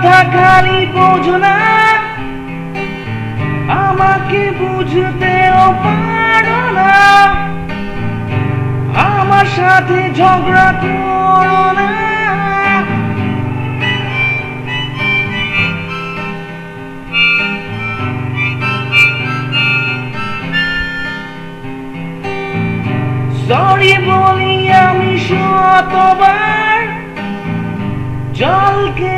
কথা খালি বোঝো না, আমাকে বুঝতেও পারো না। আমার সাথে ঝগড়া করো না। সরি বলি আমি শতবার, জলকে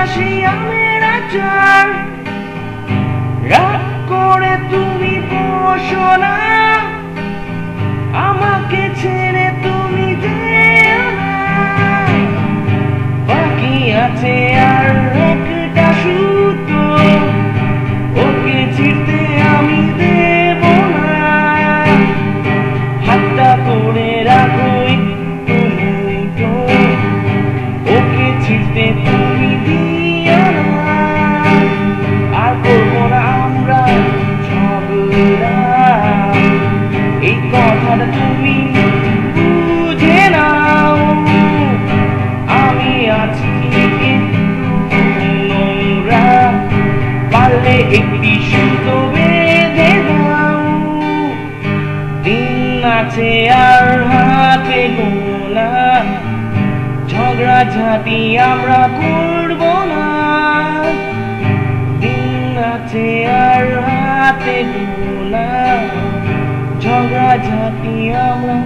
আসি আমের আচার। রাগ করে তুমি বসো না, আমাকে ছেড়ে তুমি যেও না। বাকি আছে আর একটা সুতো, ওকে ছিঁড়তে আমি দেব না। হাতটা করে রাখো একটু মুঠো, ওকে ছিঁড়তে তুমি দিও না। আর করবো না আমরা ঝগড়া, এই কথাটা তুমি বুঝে নাও। আমি আছি একটু নোংরা, পারলে একটি সুতো বেঁধে দাও। দিন আছে আর হাতে গোনা, ঝগড়া ঝাঁটি আমরা করবো না। দিন আছে আর হাতে গোনা, ঝগড়া ঝাঁটি আমরা